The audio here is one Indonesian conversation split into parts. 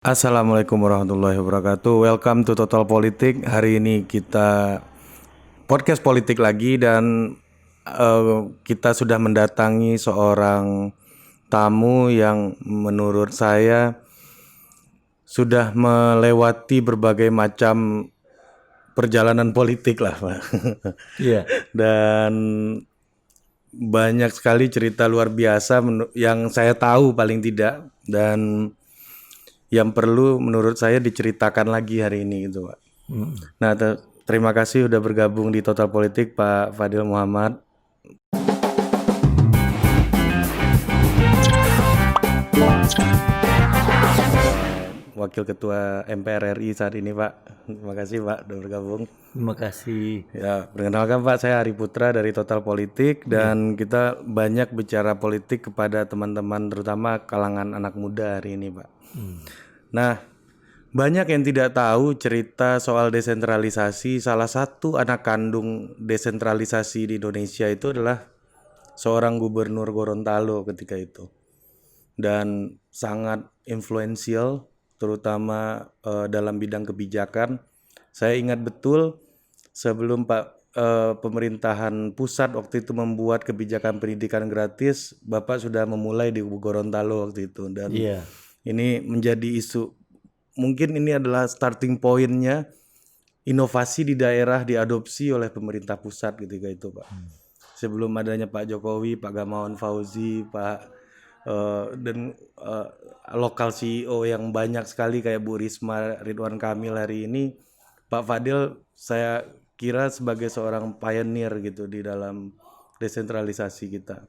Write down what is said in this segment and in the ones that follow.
Assalamualaikum warahmatullahi wabarakatuh. Welcome to Total Politik. Hari ini kita podcast politik lagi dan kita sudah mendatangi seorang tamu yang menurut saya sudah melewati berbagai macam perjalanan politik lah, Pak. Iya, Dan banyak sekali cerita luar biasa yang saya tahu paling tidak, dan yang perlu menurut saya diceritakan lagi hari ini gitu, Pak. Nah, terima kasih sudah bergabung di Total Politik, Pak Fadil Muhammad, Wakil Ketua MPR RI saat ini, Pak. Terima kasih, Pak, sudah bergabung. terima kasih. Ya, perkenalkan, Pak, saya Ari Putra dari Total Politik, dan kita banyak bicara politik kepada teman-teman, terutama kalangan anak muda hari ini, Pak. Nah, banyak yang tidak tahu cerita soal desentralisasi. Salah satu anak kandung desentralisasi di Indonesia itu adalah seorang gubernur Gorontalo ketika itu, dan sangat influential terutama dalam bidang kebijakan. Saya ingat betul sebelum pemerintahan pusat waktu itu membuat kebijakan pendidikan gratis, Bapak sudah memulai di Gorontalo waktu itu, dan Iya, ini menjadi isu. Mungkin ini adalah starting pointnya inovasi di daerah diadopsi oleh pemerintah pusat ketika itu, Pak. Sebelum adanya Pak Jokowi, Pak Gamawan Fauzi, dan lokal CEO yang banyak sekali kayak Bu Risma, Ridwan Kamil hari ini, Pak Fadil saya kira sebagai seorang pioneer gitu di dalam desentralisasi kita.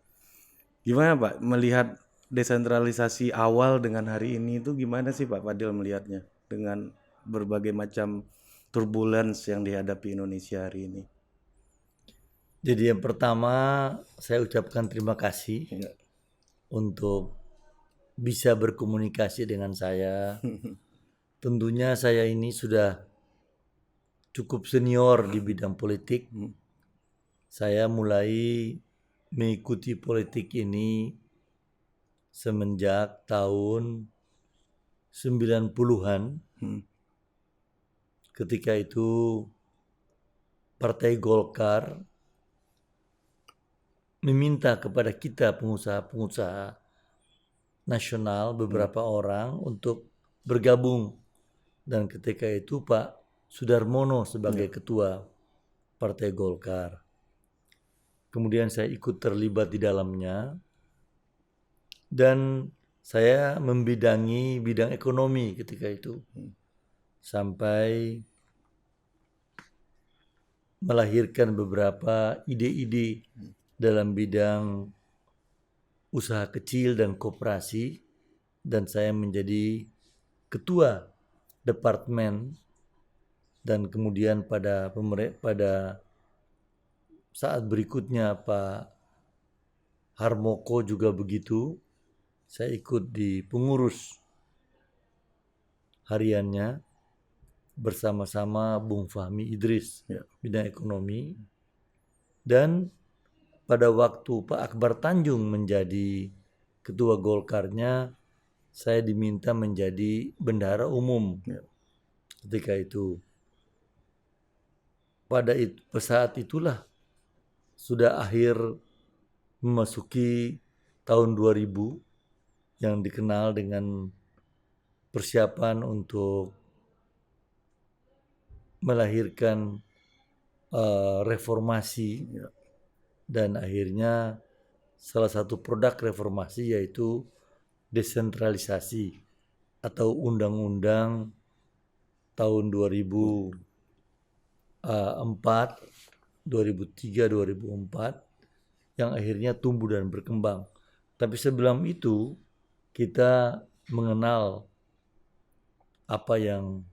Gimana Pak melihat desentralisasi awal dengan hari ini itu, gimana sih Pak Fadil melihatnya dengan berbagai macam turbulence yang dihadapi Indonesia hari ini? jadi yang pertama saya ucapkan terima kasih Ya. untuk bisa berkomunikasi dengan saya. Tentunya saya ini sudah cukup senior di bidang politik. Saya mulai mengikuti politik ini semenjak tahun 90-an. Ketika itu Partai Golkar meminta kepada kita pengusaha-pengusaha nasional, beberapa orang untuk bergabung, dan ketika itu Pak Sudarmono sebagai ketua Partai Golkar. Kemudian saya ikut terlibat di dalamnya dan saya membidangi bidang ekonomi ketika itu sampai melahirkan beberapa ide-ide dalam bidang usaha kecil dan koperasi, dan saya menjadi ketua departemen, dan kemudian pada saat berikutnya Pak Harmoko juga begitu. Saya ikut di pengurus hariannya bersama-sama Bung Fahmi Idris, bidang ekonomi. Dan pada waktu Pak Akbar Tanjung menjadi ketua Golkarnya, saya diminta menjadi bendahara umum ketika itu. Pada saat itulah sudah akhir memasuki tahun 2000 yang dikenal dengan persiapan untuk melahirkan reformasi, dan akhirnya salah satu produk reformasi yaitu desentralisasi atau undang-undang tahun 2004, 2003, 2004 yang akhirnya tumbuh dan berkembang. Tapi sebelum itu kita mengenal apa yang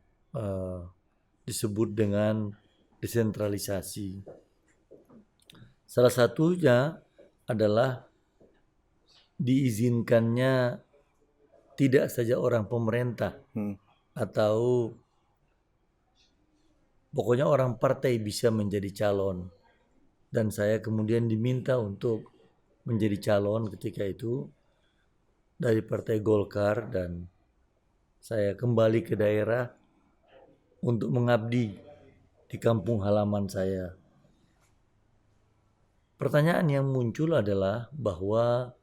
disebut dengan desentralisasi. Salah satunya adalah diizinkannya tidak saja orang pemerintah atau pokoknya orang partai bisa menjadi calon. Dan saya kemudian diminta untuk menjadi calon ketika itu dari Partai Golkar, dan saya kembali ke daerah untuk mengabdi di kampung halaman saya. Pertanyaan yang muncul adalah bahwa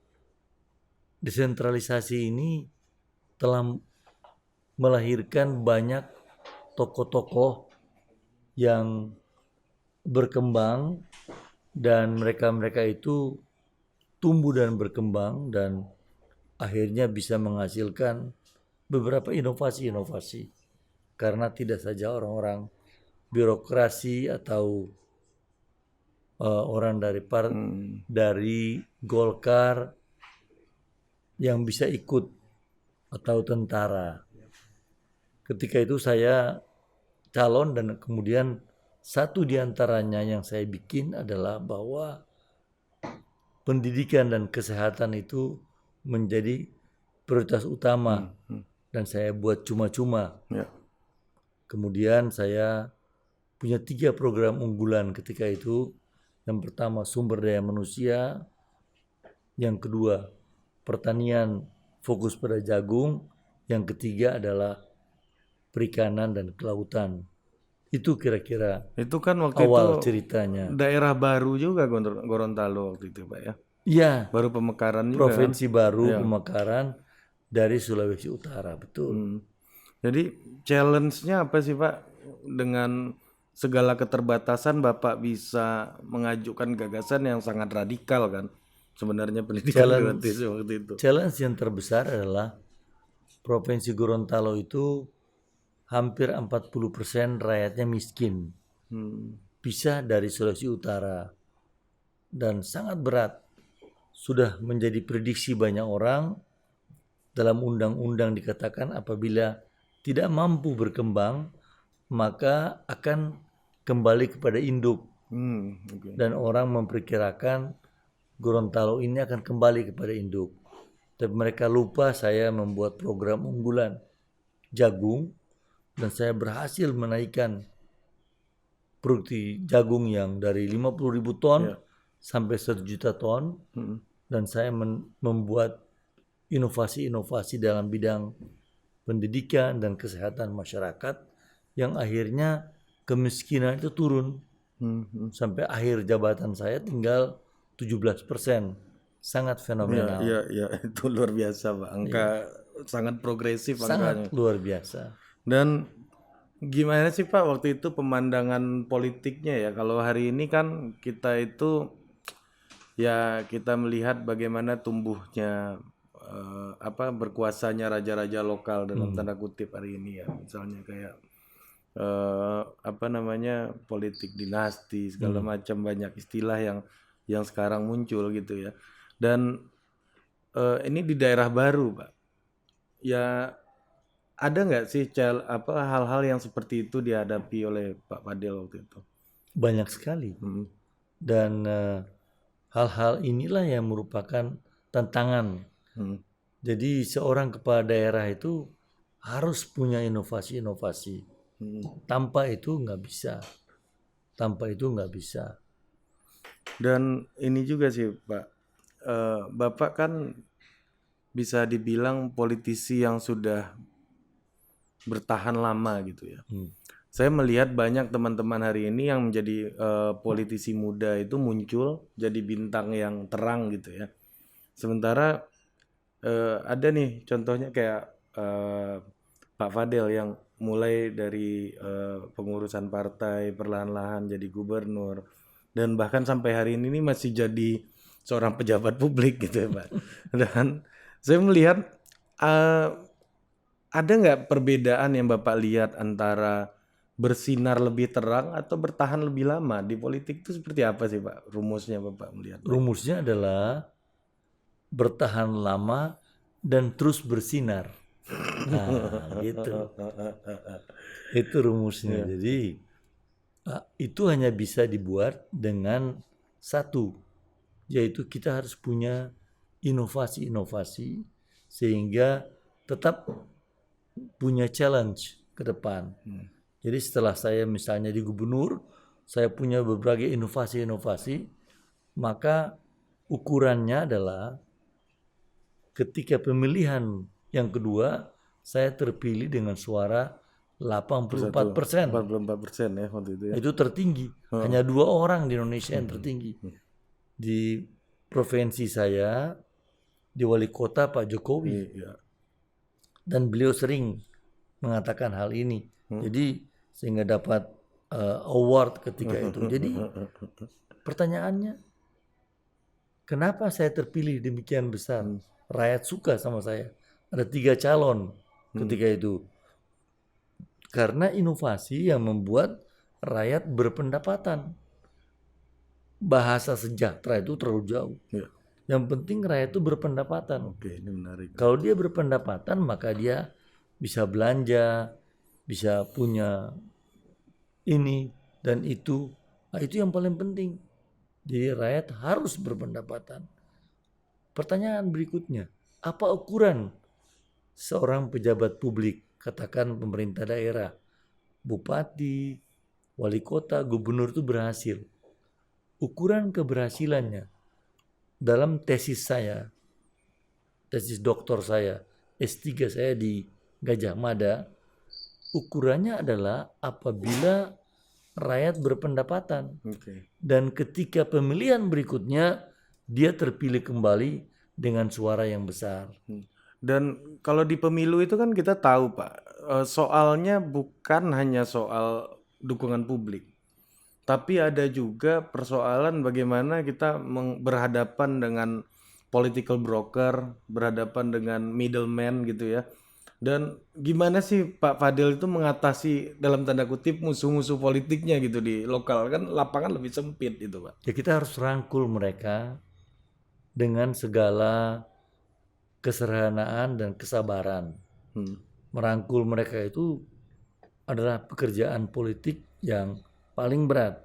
desentralisasi ini telah melahirkan banyak tokoh-tokoh yang berkembang, dan mereka-mereka itu tumbuh dan berkembang dan akhirnya bisa menghasilkan beberapa inovasi-inovasi. Karena tidak saja orang-orang birokrasi atau orang dari Golkar yang bisa ikut, atau tentara. Ketika itu saya calon, dan kemudian satu di antaranya yang saya bikin adalah bahwa pendidikan dan kesehatan itu menjadi prioritas utama, dan saya buat cuma-cuma. Ya. Kemudian saya punya 3 program unggulan ketika itu. Yang pertama sumber daya manusia, yang kedua pertanian fokus pada jagung, yang ketiga adalah perikanan dan kelautan. Itu kira-kira Itu kan waktu awal itu ceritanya. daerah baru juga Gorontalo waktu itu Pak ya. Iya, Baru pemekaran juga kan. provinsi baru pemekaran dari Sulawesi Utara, betul. Jadi challenge-nya apa sih Pak? Dengan segala keterbatasan Bapak bisa mengajukan gagasan yang sangat radikal kan. Sebenarnya pendidikan gratis waktu itu. Challenge yang terbesar adalah Provinsi Gorontalo itu hampir 40% rakyatnya miskin. Pisah dari Sulawesi Utara. Dan sangat berat. Sudah menjadi prediksi banyak orang. Dalam undang-undang dikatakan apabila tidak mampu berkembang, maka akan kembali kepada induk. Dan orang memperkirakan Gorontalo ini akan kembali kepada induk. Tapi mereka lupa saya membuat program unggulan jagung, dan saya berhasil menaikkan produksi jagung yang dari 50.000 ton sampai 1 juta ton. Dan saya membuat inovasi-inovasi dalam bidang pendidikan dan kesehatan masyarakat, yang akhirnya kemiskinan itu turun. Sampai akhir jabatan saya tinggal 17%. Sangat fenomenal. Iya, itu luar biasa Pak. Angka sangat progresif angkanya. Sangat luar biasa. Dan gimana sih Pak waktu itu pemandangan politiknya ya? Kalau hari ini kan kita itu ya kita melihat bagaimana tumbuhnya berkuasanya raja-raja lokal dalam tanda kutip hari ini ya. Misalnya kayak politik dinasti segala macam, banyak istilah yang sekarang muncul gitu ya. Dan ini di daerah baru Pak. Ya ada nggak sih hal-hal yang seperti itu dihadapi oleh Pak Fadel waktu itu? Banyak sekali. Dan hal-hal inilah yang merupakan tantangan. Jadi seorang kepala daerah itu harus punya inovasi-inovasi. Tanpa itu nggak bisa. Dan ini juga sih Pak, Bapak kan bisa dibilang politisi yang sudah bertahan lama gitu ya. Saya melihat banyak teman-teman hari ini yang menjadi politisi muda itu muncul jadi bintang yang terang gitu ya. Sementara ada nih contohnya kayak Pak Fadel yang mulai dari pengurusan partai, perlahan-lahan jadi gubernur, dan bahkan sampai hari ini masih jadi seorang pejabat publik gitu ya Pak. Dan saya melihat ada nggak perbedaan yang Bapak lihat antara bersinar lebih terang atau bertahan lebih lama di politik itu seperti apa sih Pak? Rumusnya Bapak melihat? Rumusnya adalah bertahan lama dan terus bersinar. Nah, gitu. Itu rumusnya. Jadi itu hanya bisa dibuat dengan satu, yaitu kita harus punya inovasi-inovasi sehingga tetap punya challenge ke depan. Jadi setelah saya misalnya di gubernur, saya punya berbagai inovasi-inovasi, maka ukurannya adalah ketika pemilihan yang kedua, saya terpilih dengan suara 84%. 44% ya waktu itu ya. Itu tertinggi. Hanya 2 orang di Indonesia yang tertinggi. Di provinsi saya, di wali kota Pak Jokowi. Iya. Dan beliau sering mengatakan hal ini. Jadi sehingga dapat award ketika itu. Jadi pertanyaannya, kenapa saya terpilih demikian besar? Rakyat suka sama saya. Ada 3 calon ketika itu. Karena inovasi yang membuat rakyat berpendapatan. Bahasa sejahtera itu terlalu jauh. Iya. Yang penting rakyat itu berpendapatan. Oke, ini menarik. Kalau dia berpendapatan maka dia bisa belanja, bisa punya ini dan itu. Nah, itu yang paling penting. Jadi rakyat harus berpendapatan. Pertanyaan berikutnya, apa ukuran seorang pejabat publik, katakan pemerintah daerah, bupati, wali kota, gubernur itu berhasil? Ukuran keberhasilannya dalam tesis saya, tesis doktor saya, S3 saya di Gajah Mada, ukurannya adalah apabila rakyat berpendapatan. Oke. Dan ketika pemilihan berikutnya, dia terpilih kembali dengan suara yang besar. Dan kalau di pemilu itu kan kita tahu Pak, soalnya bukan hanya soal dukungan publik, tapi ada juga persoalan bagaimana kita berhadapan dengan political broker, berhadapan dengan middleman gitu ya. Dan gimana sih Pak Fadil itu mengatasi dalam tanda kutip musuh-musuh politiknya gitu di lokal, kan lapangan lebih sempit itu Pak. Ya kita harus rangkul mereka dengan segala kesederhanaan dan kesabaran. Merangkul mereka itu adalah pekerjaan politik yang paling berat.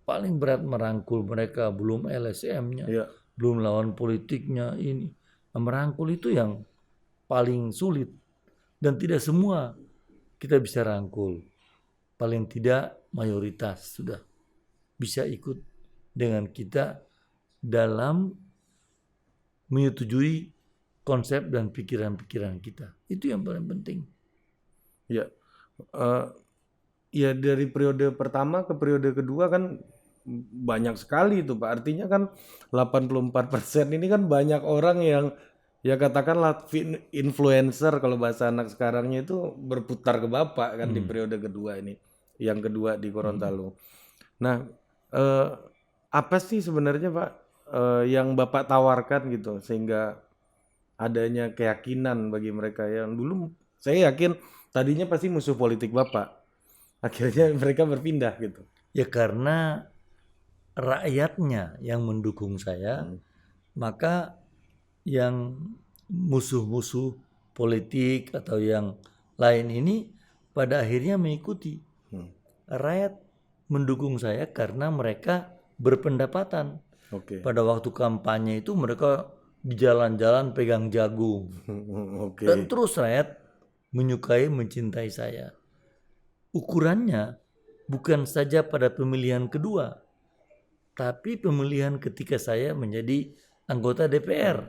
Paling berat merangkul mereka, belum LSM-nya, Iya. belum lawan politiknya ini. Nah, merangkul itu yang paling sulit. Dan tidak semua kita bisa rangkul. Paling tidak mayoritas sudah bisa ikut dengan kita dalam menyetujui konsep dan pikiran-pikiran kita. Itu yang paling penting. Ya, ya dari periode pertama ke periode kedua kan banyak sekali itu Pak. Artinya kan 84% ini kan banyak orang yang ya katakanlah influencer kalau bahasa anak sekarangnya itu berputar ke Bapak kan di periode kedua ini. Yang kedua di Gorontalo. Nah, apa sih sebenarnya Pak yang Bapak tawarkan gitu sehingga adanya keyakinan bagi mereka yang dulu saya yakin tadinya pasti musuh politik Bapak. Akhirnya mereka berpindah gitu. Ya karena rakyatnya yang mendukung saya, maka yang musuh-musuh politik atau yang lain ini pada akhirnya mengikuti. Rakyat mendukung saya karena mereka berpendapatan. Oke. Pada waktu kampanye itu mereka di jalan-jalan pegang jagung. Oke. Dan terus rakyat menyukai, mencintai saya. Ukurannya bukan saja pada pemilihan kedua, tapi pemilihan ketika saya menjadi anggota DPR.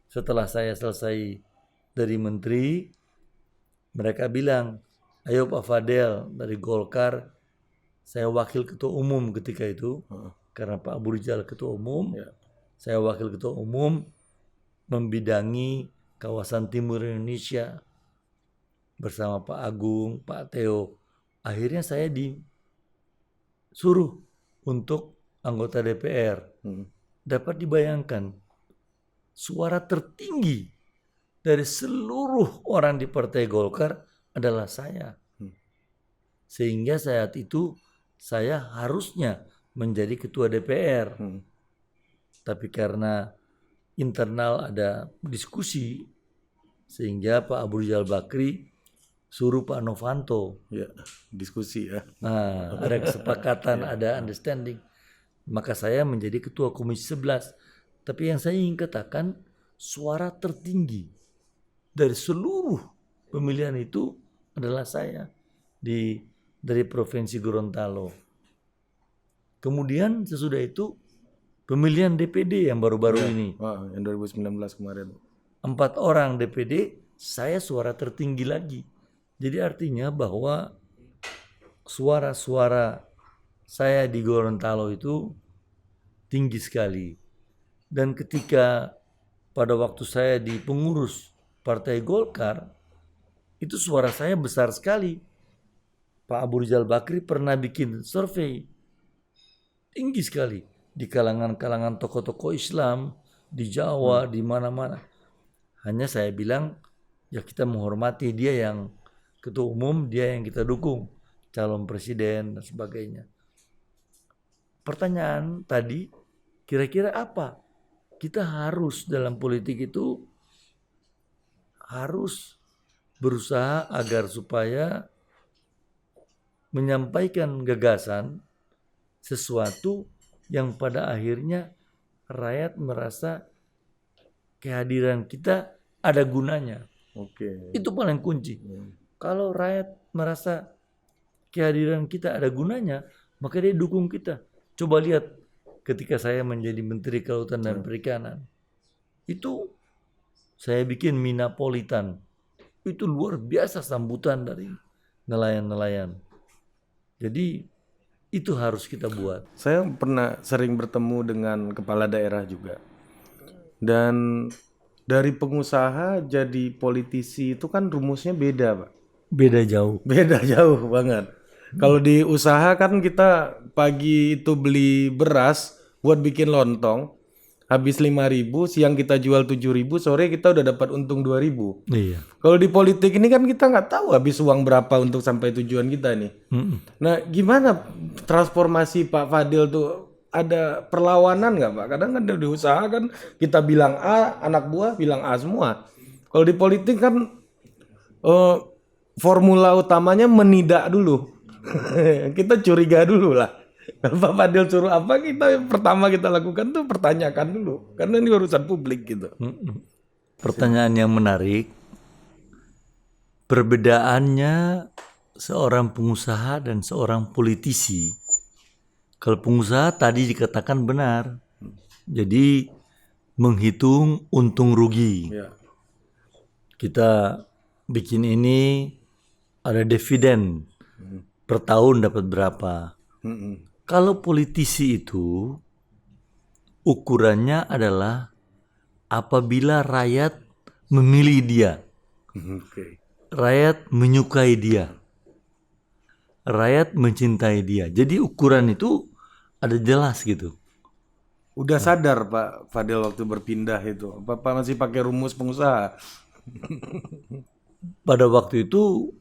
Setelah saya selesai dari menteri, mereka bilang, ayo Pak Fadel dari Golkar, saya wakil ketua umum ketika itu, karena Pak Abu Rizal ketua umum, saya wakil ketua umum membidangi kawasan timur Indonesia bersama Pak Agung, Pak Theo. Akhirnya saya disuruh untuk anggota DPR. Dapat dibayangkan, suara tertinggi dari seluruh orang di Partai Golkar adalah saya. Sehingga saat itu saya harusnya menjadi ketua DPR. Tapi karena internal ada diskusi, sehingga Pak Abu Rizal Bakri suruh Pak Novanto. Ya, diskusi ya. Nah, ada kesepakatan, ada understanding. Maka saya menjadi ketua Komisi 11. Tapi yang saya ingin katakan, suara tertinggi dari seluruh pemilihan itu adalah saya dari Provinsi Gorontalo. Kemudian sesudah itu pemilihan DPD yang baru-baru ini. Wah, yang 2019 kemarin. 4 orang DPD, saya suara tertinggi lagi. Jadi artinya bahwa suara-suara saya di Gorontalo itu tinggi sekali. Dan ketika pada waktu saya di pengurus Partai Golkar, itu suara saya besar sekali. Pak Abu Rizal Bakri pernah bikin survei tinggi sekali di kalangan-kalangan tokoh-tokoh Islam di Jawa, di mana-mana. Hanya saya bilang, ya kita menghormati dia yang ketua umum, dia yang kita dukung, calon presiden dan sebagainya. Pertanyaan tadi, kira-kira apa? Kita harus dalam politik itu harus berusaha agar supaya menyampaikan gagasan sesuatu yang pada akhirnya rakyat merasa kehadiran kita ada gunanya. Oke. Itu paling kunci. Kalau rakyat merasa kehadiran kita ada gunanya, maka dia dukung kita. Coba lihat ketika saya menjadi Menteri Kelautan dan Perikanan. Itu saya bikin Minapolitan. Itu luar biasa sambutan dari nelayan-nelayan. Jadi itu harus kita buat. Saya pernah sering bertemu dengan kepala daerah juga. Dan dari pengusaha jadi politisi itu kan rumusnya beda, Pak. Beda jauh. Beda jauh banget. Kalau di usaha kan kita pagi itu beli beras buat bikin lontong, habis 5.000, siang kita jual 7.000, sore kita udah dapat untung 2.000. Iya. Kalau di politik ini kan kita nggak tahu habis uang berapa untuk sampai tujuan kita nih. Nah, gimana transformasi Pak Fadil tuh? Ada perlawanan nggak, Pak? Kadang kan di usaha kan kita bilang A, anak buah bilang A semua. Kalau di politik kan formula utamanya menidak dulu. Kita curiga dulu lah. Kalau Pak Fadil suruh apa, pertama kita lakukan tuh pertanyakan dulu. Karena ini urusan publik gitu. Pertanyaan yang menarik. Perbedaannya seorang pengusaha dan seorang politisi. Kalau pengusaha tadi dikatakan benar. Jadi menghitung untung rugi. Ya. Kita bikin ini ada dividen. Per tahun dapat berapa. Kalau politisi itu ukurannya adalah apabila rakyat memilih dia. Rakyat menyukai dia. Rakyat mencintai dia. Jadi ukuran itu ada jelas gitu. Udah sadar Pak Fadil waktu berpindah itu? Apa masih pakai rumus pengusaha? Pada waktu itu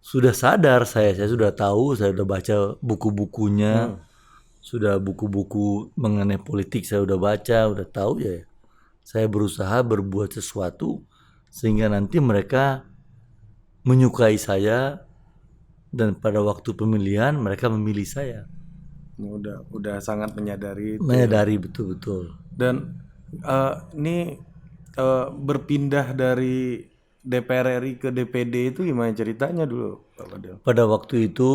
sudah sadar saya sudah tahu, saya sudah baca buku-bukunya, sudah buku-buku mengenai politik saya udah baca, udah tahu ya. Saya berusaha berbuat sesuatu sehingga nanti mereka menyukai saya dan pada waktu pemilihan mereka memilih saya. Udah sangat menyadari itu. Menyadari betul-betul. Dan ini berpindah dari DPR RI ke DPD itu gimana ceritanya dulu, Pak Fadil? Pada waktu itu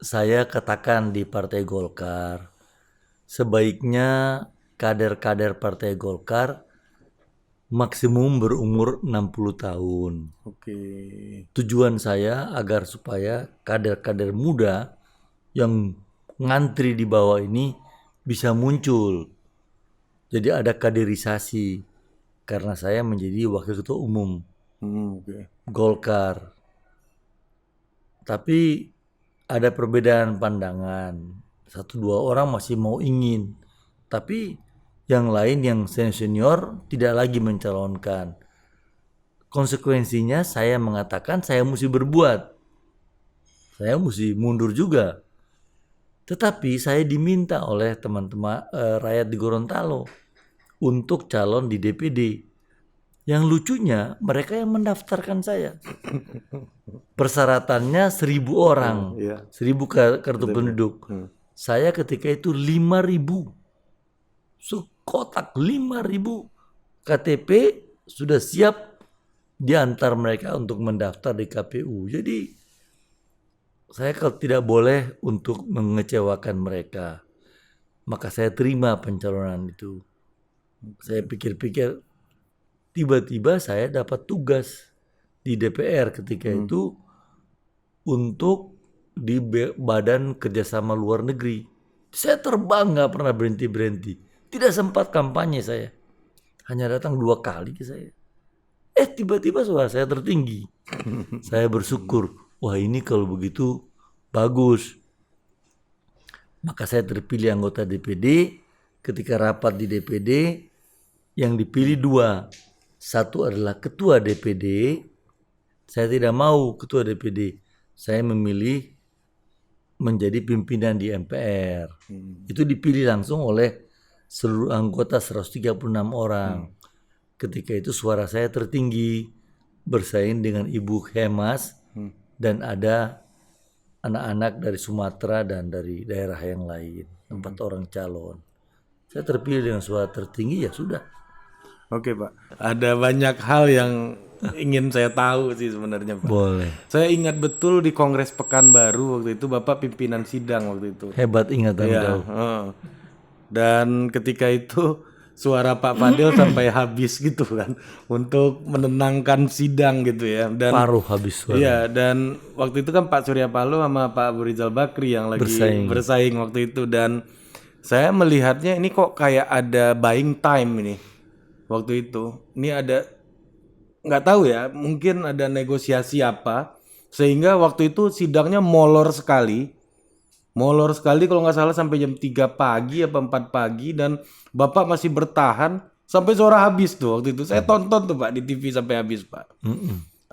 saya katakan di Partai Golkar, sebaiknya kader-kader Partai Golkar maksimum berumur 60 tahun. Oke. Tujuan saya agar supaya kader-kader muda yang ngantri di bawah ini bisa muncul. Jadi ada kaderisasi karena saya menjadi wakil ketua umum. Golkar. Tapi ada perbedaan pandangan. 1-2 orang masih mau ingin. Tapi yang lain yang senior tidak lagi mencalonkan. Konsekuensinya saya mengatakan saya mesti berbuat. Saya mesti mundur juga. Tetapi saya diminta oleh teman-teman rakyat di Gorontalo untuk calon di DPD. Yang lucunya mereka yang mendaftarkan saya. Persyaratannya 1.000 orang, 1.000 kartu penduduk. Saya ketika itu 5.000. Sekotak 5.000 KTP sudah siap diantar mereka untuk mendaftar di KPU. Jadi saya kalau tidak boleh untuk mengecewakan mereka, maka saya terima pencalonan itu. Saya pikir-pikir tiba-tiba saya dapat tugas di DPR ketika itu untuk di Badan Kerjasama Luar Negeri. Saya terbang nggak pernah berhenti-berhenti. Tidak sempat kampanye saya. Hanya datang 2 kali ke saya. Tiba-tiba suara saya tertinggi. Saya bersyukur. Wah, ini kalau begitu bagus. Maka saya terpilih anggota DPD. Ketika rapat di DPD, yang dipilih 2. Satu adalah ketua DPD. Saya tidak mau ketua DPD. Saya memilih menjadi pimpinan di MPR. Itu dipilih langsung oleh seluruh anggota 136 orang. Ketika itu suara saya tertinggi, bersaing dengan Ibu Hemas dan ada anak-anak dari Sumatera dan dari daerah yang lain, 4 orang calon. Saya terpilih dengan suara tertinggi, ya sudah. Oke Pak, ada banyak hal yang ingin saya tahu sih sebenarnya Pak. Boleh. Saya ingat betul di Kongres Pekanbaru waktu itu Bapak pimpinan sidang waktu itu. Hebat ingatan Iya, kau. dan ketika itu suara Pak Fadil sampai habis gitu kan untuk menenangkan sidang gitu ya. Dan Paruh habis suara. iya, dan waktu itu kan Pak Surya Paloh sama Pak Abu Rizal Bakri yang lagi bersaing waktu itu, dan saya melihatnya ini kok kayak ada buying time ini waktu itu. Ini ada, nggak tahu ya, mungkin ada negosiasi apa sehingga waktu itu sidangnya molor sekali kalau nggak salah sampai jam 3 pagi apa 4 pagi, dan Bapak masih bertahan sampai suara habis tuh waktu itu. Saya tonton tuh Pak di TV sampai habis Pak.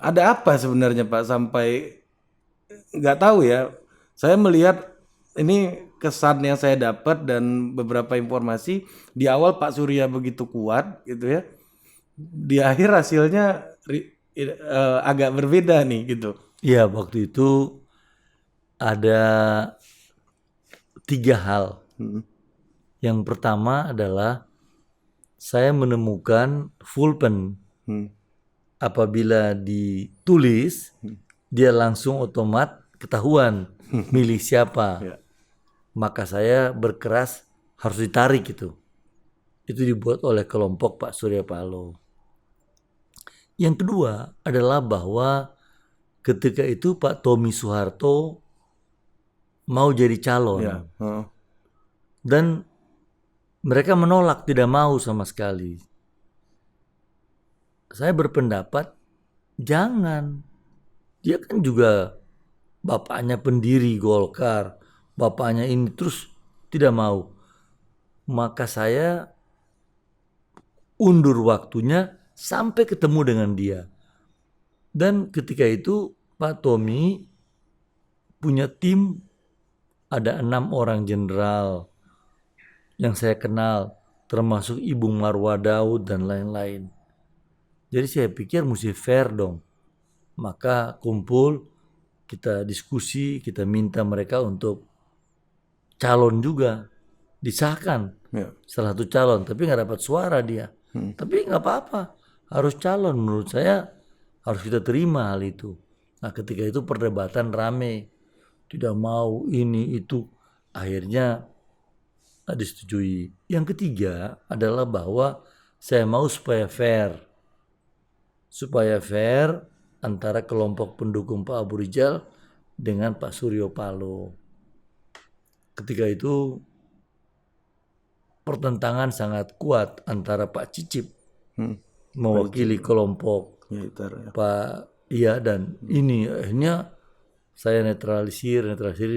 Ada apa sebenarnya Pak sampai nggak tahu ya. Saya melihat ini kesan yang saya dapat dan beberapa informasi di awal Pak Surya begitu kuat gitu ya. Di akhir hasilnya agak berbeda nih gitu. Iya, waktu itu ada 3 hal. Yang pertama adalah saya menemukan pulpen. Apabila ditulis, dia langsung otomat ketahuan milih siapa. Maka saya berkeras harus ditarik itu. Itu dibuat oleh kelompok Pak Surya Paloh. Yang kedua adalah bahwa ketika itu Pak Tommy Soeharto mau jadi calon. Dan mereka menolak, tidak mau sama sekali. Saya berpendapat, jangan. Dia kan juga bapaknya pendiri Golkar, bapaknya ini, terus tidak mau. Maka saya undur waktunya sampai ketemu dengan dia. Dan ketika itu Pak Tommy punya tim, ada 6 orang jenderal yang saya kenal, termasuk Ibu Marwah Daud dan lain-lain. Jadi saya pikir mesti fair dong. Maka kumpul, kita diskusi, kita minta mereka untuk calon juga. Disahkan salah satu calon, tapi nggak dapat suara dia. Tapi nggak apa-apa, harus calon. Menurut saya harus kita terima hal itu. Nah ketika itu perdebatan rame, tidak mau ini itu, akhirnya disetujui. Yang ketiga adalah bahwa saya mau supaya fair antara kelompok pendukung Pak Abu Rizal dengan Pak Surya Paloh. Ketika itu pertentangan sangat kuat antara Pak Cicip mewakili kelompok Pak dan ini akhirnya saya netralisir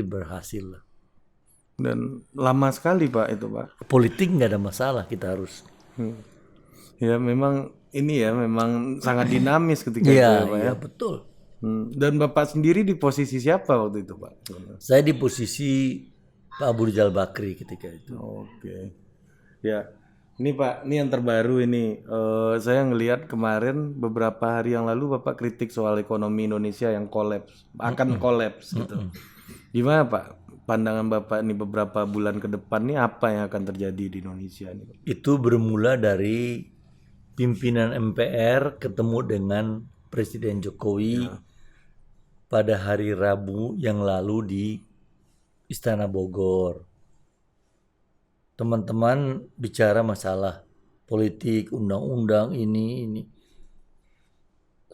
berhasil. Dan lama sekali Pak itu Pak. Politik nggak ada masalah, kita harus. Ya memang ini ya memang sangat dinamis ketika itu ya Pak ya. Iya betul. Dan Bapak sendiri di posisi siapa waktu itu Pak? Saya di posisi Pak Abu Rizal Bakri ketika itu. Oke. Ya ini Pak, ini yang terbaru ini. Saya ngelihat kemarin beberapa hari yang lalu Bapak kritik soal ekonomi Indonesia yang akan kolaps gitu. Gimana Pak? Pandangan Bapak nih beberapa bulan ke depan nih apa yang akan terjadi di Indonesia nih? Itu bermula dari pimpinan MPR ketemu dengan Presiden Jokowi pada hari Rabu yang lalu di Istana Bogor. Teman-teman bicara masalah politik, undang-undang ini.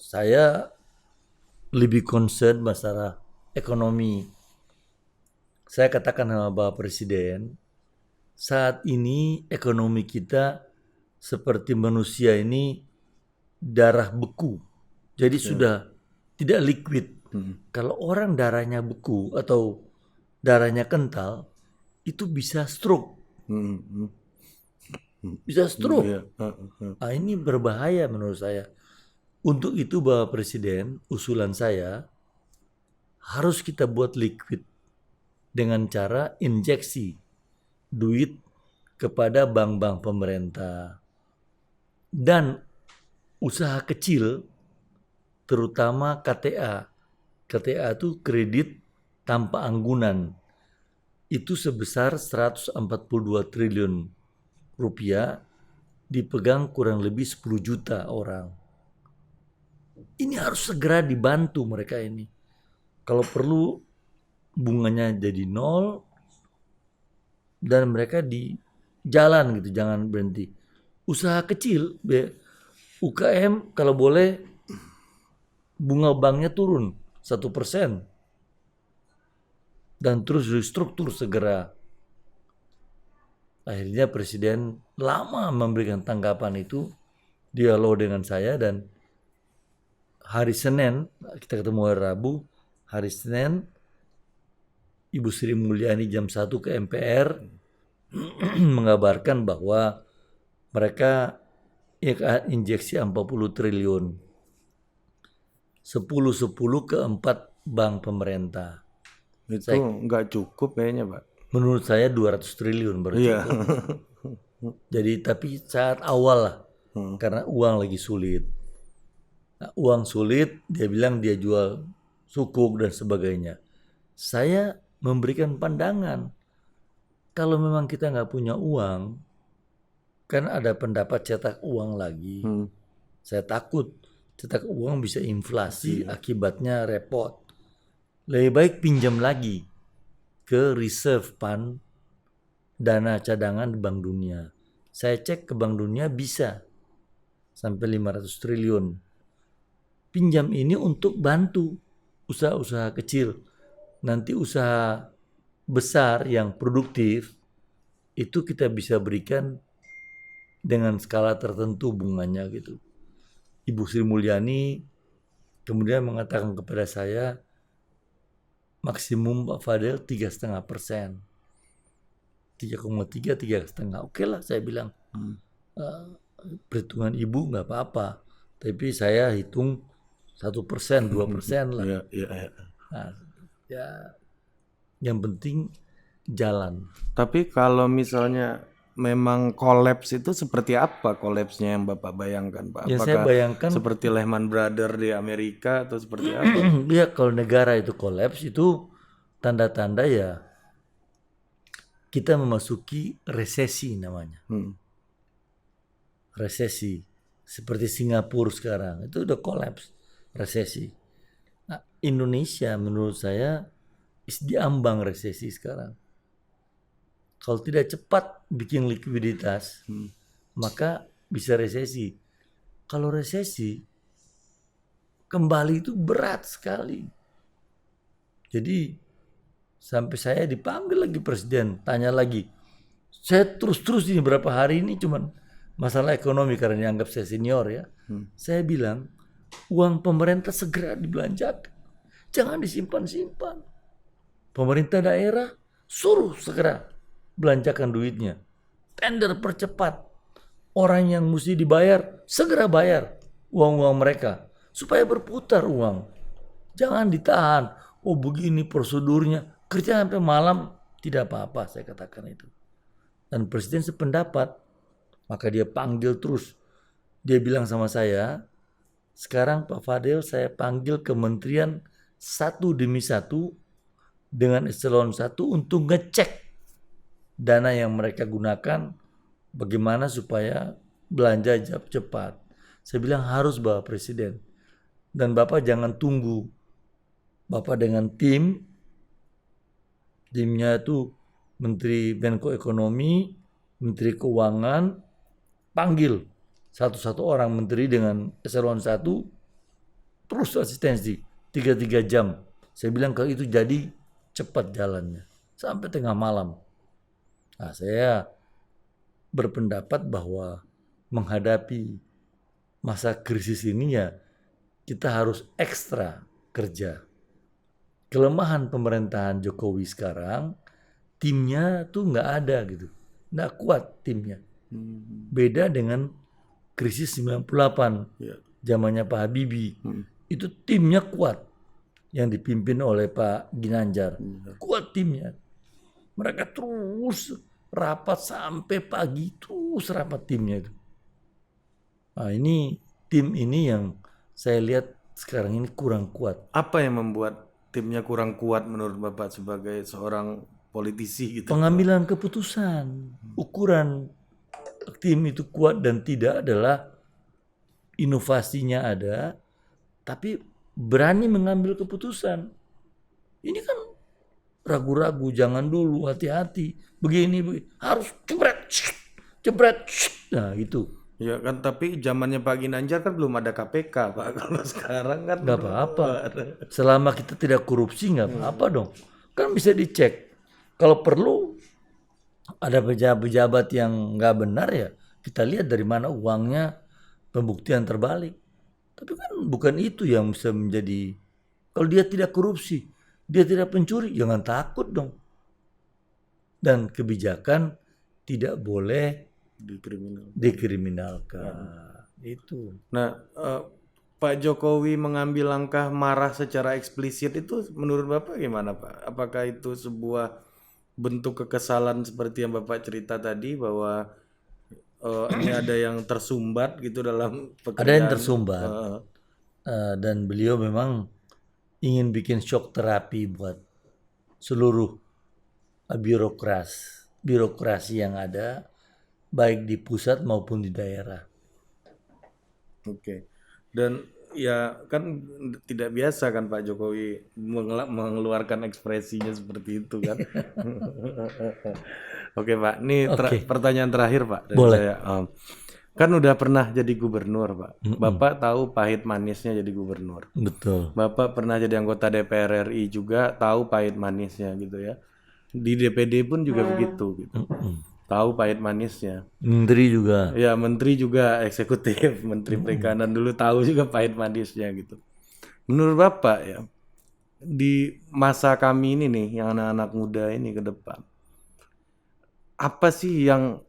saya lebih concern masalah ekonomi. Saya katakan sama Bapak Presiden, saat ini ekonomi kita seperti manusia ini darah beku. Jadi sudah tidak liquid. Kalau orang darahnya beku atau darahnya kental, itu bisa stroke. Bisa stroke. Iya. Nah, ini berbahaya menurut saya. Untuk itu Bapak Presiden, usulan saya harus kita buat liquid dengan cara injeksi duit kepada bank-bank pemerintah dan usaha kecil, terutama KTA. KTA itu kredit tanpa anggunan. Itu sebesar 142 triliun rupiah, dipegang kurang lebih 10 juta orang. Ini harus segera dibantu mereka ini. Kalau perlu bunganya jadi 0 dan mereka di jalan gitu, jangan berhenti. Usaha kecil, UKM kalau boleh bunga banknya turun 1% dan terus restruktur segera. Akhirnya Presiden lama memberikan tanggapan itu, dialog dengan saya, dan hari Senin, kita ketemu hari Rabu, hari Senin Ibu Sri Mulyani jam 1 ke MPR mengabarkan bahwa mereka injeksi 40 triliun. 10 ke 4 bank pemerintah. Itu nggak cukup kayaknya, Pak. Menurut saya 200 triliun baru Iya. cukup. Jadi tapi saat awal lah, karena uang lagi sulit. Nah, uang sulit, dia bilang dia jual sukuk dan sebagainya. Saya memberikan pandangan, kalau memang kita nggak punya uang, kan ada pendapat cetak uang lagi. Saya takut cetak uang bisa inflasi, akibatnya repot. Lebih baik pinjam lagi ke reserve fund, dana cadangan di Bank Dunia. Saya cek ke Bank Dunia bisa sampai 500 triliun. Pinjam ini untuk bantu usaha-usaha kecil. Nanti usaha besar yang produktif itu kita bisa berikan dengan skala tertentu bunganya gitu. Ibu Sri Mulyani kemudian mengatakan kepada saya, maksimum Pak Fadel 3,5%. 3,3, 3,5. Oke lah saya bilang. Perhitungan ibu nggak apa-apa. Tapi saya hitung 1%, 2% lah. Nah, ya, yang penting jalan. Tapi kalau misalnya memang kolaps itu seperti apa kolapsnya yang Bapak bayangkan, Pak? Yang Apakah saya bayangkan seperti Lehman Brothers di Amerika atau seperti apa? ya kalau negara itu kolaps itu tanda-tanda ya kita memasuki resesi namanya. Resesi seperti Singapura sekarang itu udah kolaps, resesi. Nah, Indonesia menurut saya diambang resesi sekarang. Kalau tidak cepat bikin likuiditas, maka bisa resesi. Kalau resesi kembali itu berat sekali. Jadi sampai saya dipanggil lagi Presiden, tanya lagi. Saya terus ini berapa hari ini cuman masalah ekonomi karena dianggap saya senior ya. Saya bilang uang pemerintah segera dibelanjakan, jangan disimpan-simpan. Pemerintah daerah suruh segera belanjakan duitnya. Tender percepat. Orang yang mesti dibayar segera bayar uang-uang mereka supaya berputar uang. Jangan ditahan. Oh begini prosedurnya, kerja sampai malam tidak apa-apa, saya katakan itu. Dan Presiden sependapat, maka dia panggil terus. Dia bilang sama saya, sekarang Pak Fadel saya panggil kementerian satu demi satu dengan eselon 1 untuk ngecek dana yang mereka gunakan bagaimana supaya belanja cepat. Saya bilang harus Bapak Presiden. Dan Bapak jangan tunggu. Bapak dengan timnya itu Menteri Menko Ekonomi, Menteri Keuangan, panggil satu-satu orang menteri dengan eselon 1, terus asistensi 3 jam. Saya bilang kalau itu jadi cepat jalannya sampai tengah malam. Nah, saya berpendapat bahwa menghadapi masa krisis ini ya kita harus ekstra kerja. Kelemahan pemerintahan Jokowi sekarang, timnya tuh nggak ada gitu, nggak kuat timnya. Beda dengan krisis 98, zamannya Pak Habibie, itu timnya kuat, yang dipimpin oleh Pak Ginanjar, kuat timnya. Mereka terus rapat sampai pagi, terus rapat timnya itu. Nah, ini tim ini yang saya lihat sekarang ini kurang kuat. Apa yang membuat timnya kurang kuat menurut Bapak sebagai seorang politisi gitu? Pengambilan keputusan, ukuran tim itu kuat dan tidak adalah inovasinya ada, tapi berani mengambil keputusan. Ini kan ragu-ragu, jangan dulu, hati-hati, begini, harus jebret, jebret. Nah itu. Ya kan, tapi zamannya Pak Ginanjar kan belum ada KPK, Pak. Kalau sekarang kan Nggak apa-apa. Selama kita tidak korupsi nggak apa-apa dong. Kan bisa dicek. Kalau perlu ada pejabat-pejabat yang nggak benar ya kita lihat dari mana uangnya, pembuktian terbalik. Tapi kan bukan itu yang bisa menjadi. Kalau dia tidak korupsi, dia tidak pencuri, jangan takut dong. Dan kebijakan tidak boleh dikriminalkan. Itu. Nah, Pak Jokowi mengambil langkah marah secara eksplisit itu menurut Bapak gimana, Pak? Apakah itu sebuah bentuk kekesalan seperti yang Bapak cerita tadi bahwa ini ada yang tersumbat gitu dalam pekerjaan? Ada yang tersumbat. Dan beliau memang ingin bikin shock terapi buat seluruh birokrasi yang ada, baik di pusat maupun di daerah. Oke. Dan ya kan tidak biasa kan Pak Jokowi mengeluarkan ekspresinya seperti itu kan. Oke Pak, ini pertanyaan terakhir Pak dari Boleh. saya. Kan udah pernah jadi gubernur Pak. Bapak tahu pahit manisnya jadi gubernur. Betul. Bapak pernah jadi anggota DPR RI juga, tahu pahit manisnya gitu ya. Di DPD pun juga begitu gitu. Tahu pahit manisnya. Menteri juga. Ya, menteri juga eksekutif, menteri perikanan dulu tahu juga pahit manisnya gitu. Menurut Bapak ya, di masa kami ini nih, yang anak-anak muda ini ke depan, apa sih yang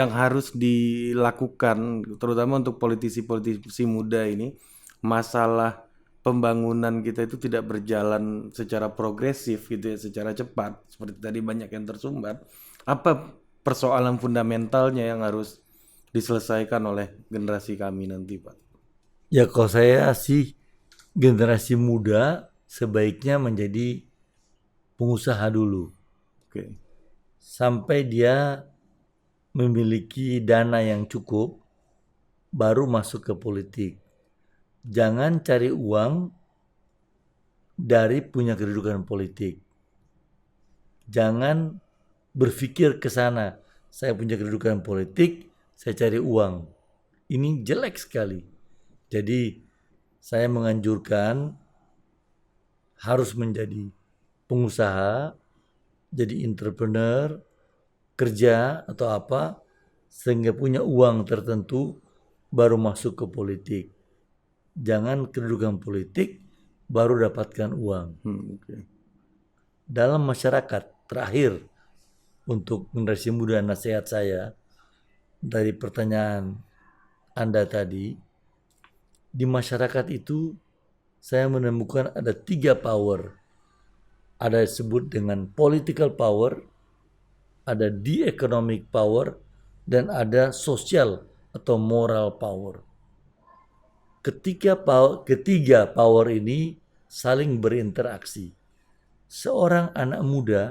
harus dilakukan, terutama untuk politisi-politisi muda ini, masalah pembangunan kita itu tidak berjalan secara progresif gitu ya, secara cepat, seperti tadi banyak yang tersumbat. Apa persoalan fundamentalnya yang harus diselesaikan oleh generasi kami nanti, Pak? Ya kalau saya sih generasi muda sebaiknya menjadi pengusaha dulu. Oke. Sampai dia memiliki dana yang cukup baru masuk ke politik. Jangan cari uang dari punya kedudukan politik. Jangan berpikir ke sana, saya punya kedudukan politik, saya cari uang. Ini jelek sekali. Jadi saya menganjurkan harus menjadi pengusaha, jadi entrepreneur, kerja atau apa, sehingga punya uang tertentu baru masuk ke politik. Jangan kedudukan politik baru dapatkan uang. Dalam masyarakat, terakhir untuk generasi muda, nasihat saya dari pertanyaan Anda tadi, di masyarakat itu saya menemukan ada 3 power. Ada disebut dengan political power, ada the economic power, dan ada social atau moral power. Ketiga power ini saling berinteraksi. Seorang anak muda,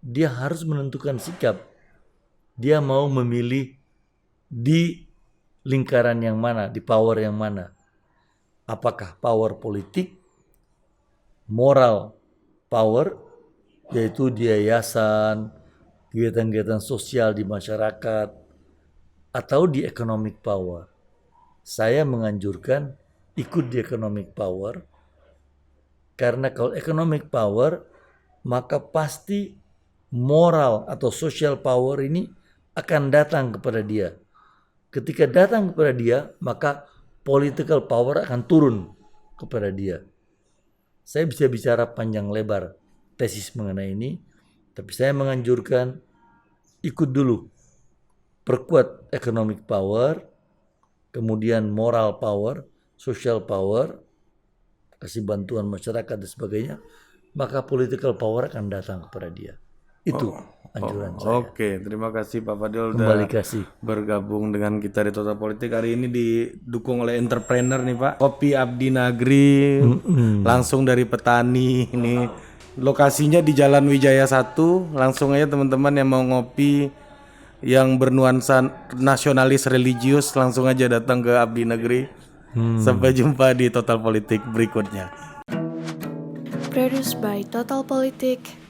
dia harus menentukan sikap. Dia mau memilih di lingkaran yang mana, di power yang mana. Apakah power politik, moral power, yaitu di yayasan, kegiatan-kegiatan sosial di masyarakat, atau di economic power. Saya menganjurkan ikut di economic power. Karena kalau economic power, maka pasti moral atau social power ini akan datang kepada dia. Ketika datang kepada dia, maka political power akan turun kepada dia. Saya bisa bicara panjang lebar tesis mengenai ini, tapi saya menganjurkan ikut dulu. Perkuat economic power, kemudian moral power, social power, kasih bantuan masyarakat dan sebagainya, maka political power akan datang kepada dia. Itu anjuran saya. Oke, terima kasih Pak Fadil Kembali udah kasih. bergabung dengan kita di Total Politik. Hari ini didukung oleh entrepreneur nih Pak. Kopi Abdi Nagri, langsung dari petani ini. Lokasinya di Jalan Wijaya 1. Langsung aja teman-teman yang mau ngopi, yang bernuansa nasionalis religius, langsung aja datang ke Abdi Nagri. Sampai jumpa di Total Politik berikutnya. Produced by Total Politik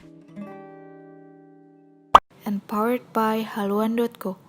and powered by haluan.co.